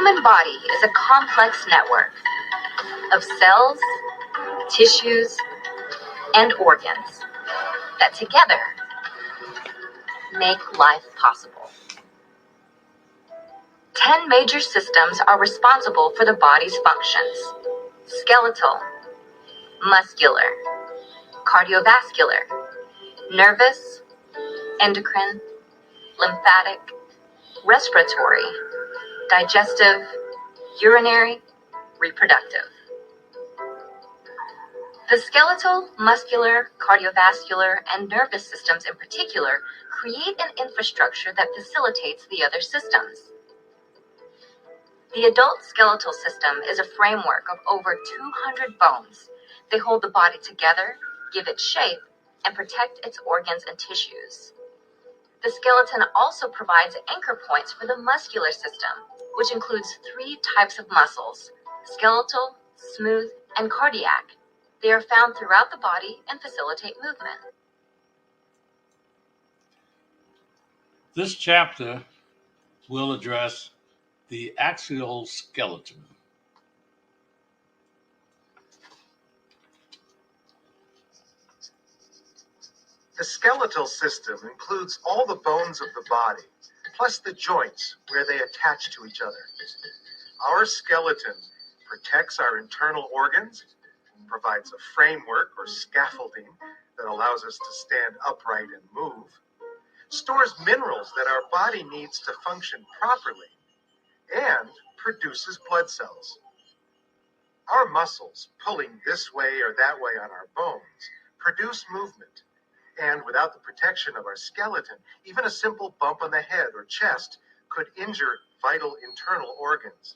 human body is a complex network of cells, tissues, and organs that together make life possible. 10 major systems are responsible for the body's functions: skeletal, muscular, cardiovascular, nervous, endocrine, lymphatic, respiratory, digestive, urinary, reproductive. The skeletal, muscular, cardiovascular, and nervous systems in particular create an infrastructure that facilitates the other systems. The adult skeletal system is a framework of over 200 bones. They hold the body together, give it shape, and protect its organs and tissues. The skeleton also provides anchor points for the muscular system, which includes 3 types of muscles: skeletal, smooth, and cardiac. They are found throughout the body and facilitate movement. This chapter will address the axial skeleton. The skeletal system includes all the bones of the body, plus the joints where they attach to each other. Our skeleton protects our internal organs, provides a framework or scaffolding that allows us to stand upright and move, stores minerals that our body needs to function properly, and produces blood cells. Our muscles, pulling this way or that way on our bones, produce movement. And without the protection of our skeleton, even a simple bump on the head or chest could injure vital internal organs.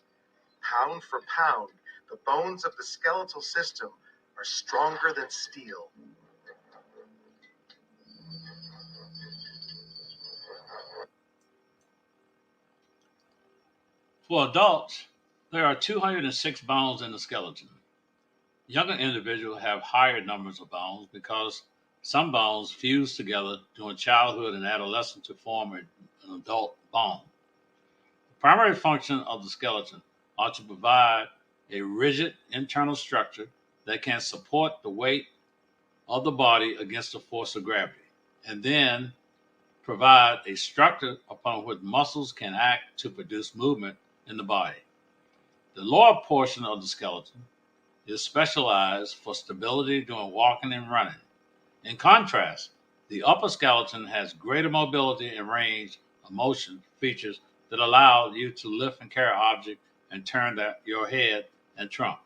Pound for pound, the bones of the skeletal system are stronger than steel. For adults, there are 206 bones in the skeleton. Younger individuals have higher numbers of bones because some bones fuse together during childhood and adolescence to form an adult bone. The primary function of the skeleton are to provide a rigid internal structure that can support the weight of the body against the force of gravity, and then provide a structure upon which muscles can act to produce movement in the body. The lower portion of the skeleton is specialized for stability during walking and running. In contrast, the upper skeleton has greater mobility and range of motion features that allow you to lift and carry objects and turn your head and trunk.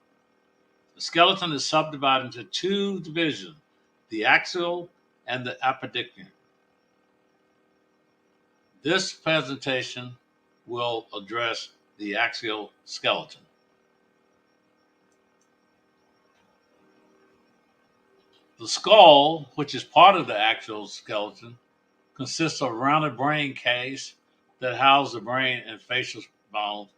The skeleton is subdivided into 2 divisions, the axial and the appendicular. This presentation will address the axial skeleton. The skull, which is part of the axial skeleton, consists of a rounded brain case that houses the brain and facial bones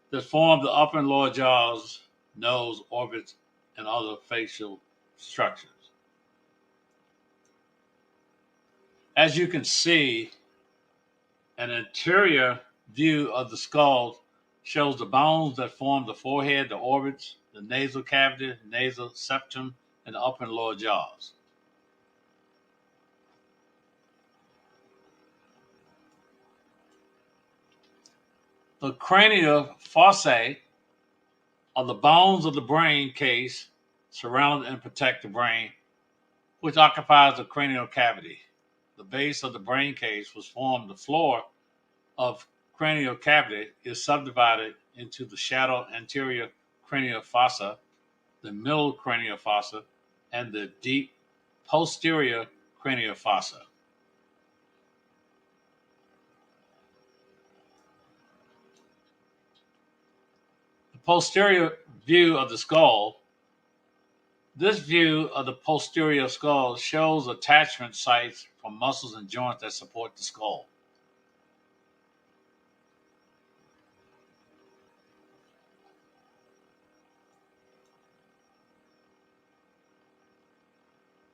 that form the upper and lower jaws, nose, orbits, and other facial structures. As you can see, an anterior view of the skull shows the bones that form the forehead, the orbits, the nasal cavity, nasal septum, and the upper and lower jaws. The cranial fossae are the bones of the brain case surround and protect the brain, which occupies the cranial cavity. The base of the brain case, which forms the floor of cranial cavity, is subdivided into the shallow anterior cranial fossa, the middle cranial fossa, and the deep posterior cranial fossa. The posterior view of the skull. This view of the posterior skull shows attachment sites for muscles and joints that support the skull.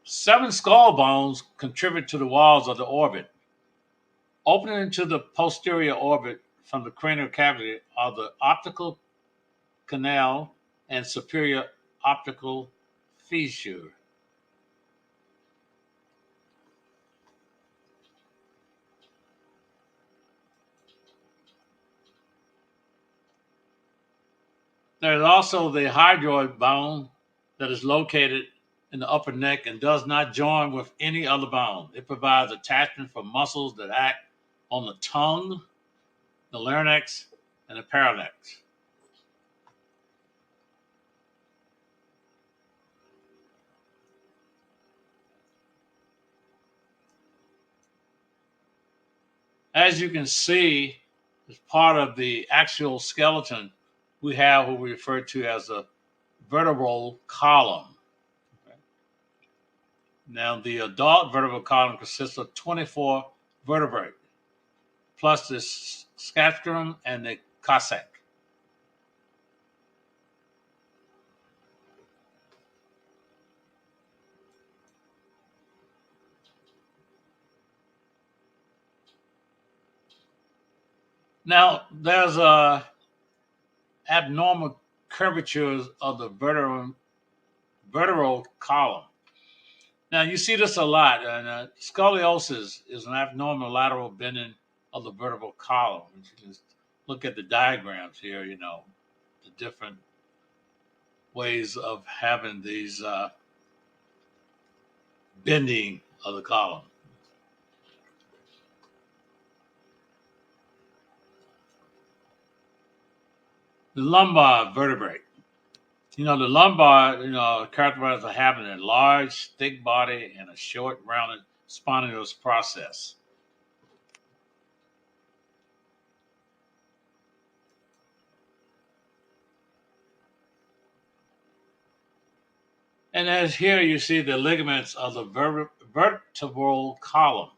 Seven skull bones contribute to the walls of the orbit. Opening into the posterior orbit from the cranial cavity are the optical canal and superior optical fissure. There is also the hyoid bone that is located in the upper neck and does not join with any other bone. It provides attachment for muscles that act on the tongue, the larynx, and the pharynx. As you can see, as part of the axial skeleton, we have what we refer to as a vertebral column. Now, the adult vertebral column consists of 24 vertebrae, plus the scapula and the cossack. Now, there's abnormal curvatures of the vertebral column. Now, you see this a lot, and scoliosis is an abnormal lateral bending of the vertebral column. You can look at the diagrams here, the different ways of having these bending of the column. The lumbar vertebrae. The lumbar, characterized by having a large, thick body and a short, rounded spontaneous process. And as here you see the ligaments of the vertebral column.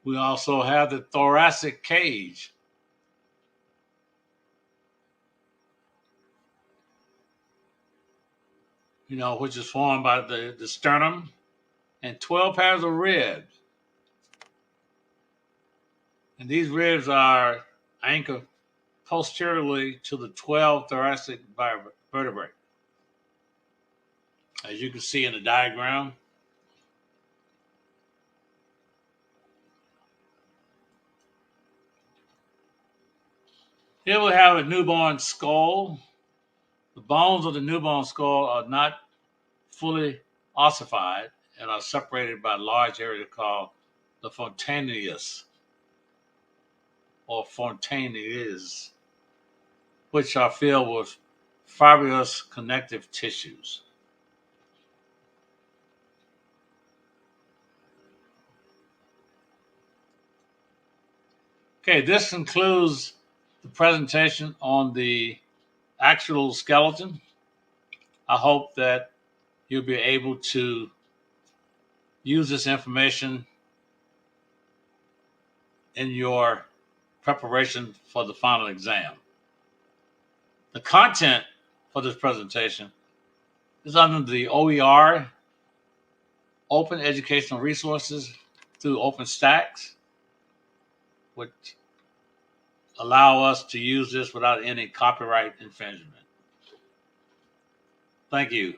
We also have the thoracic cage. Which is formed by the sternum and 12 pairs of ribs. And these ribs are anchored posteriorly to the 12 thoracic vertebrae. As you can see in the diagram. Here we have a newborn skull. The bones of the newborn skull are not fully ossified and are separated by a large area called the fontaneus or fontaines, which are filled with fibrous connective tissues. Okay, this concludes the presentation on the axial skeleton. I hope that you'll be able to use this information in your preparation for the final exam. The content for this presentation is under the OER, Open Educational Resources, through OpenStax, which allow us to use this without any copyright infringement. Thank you.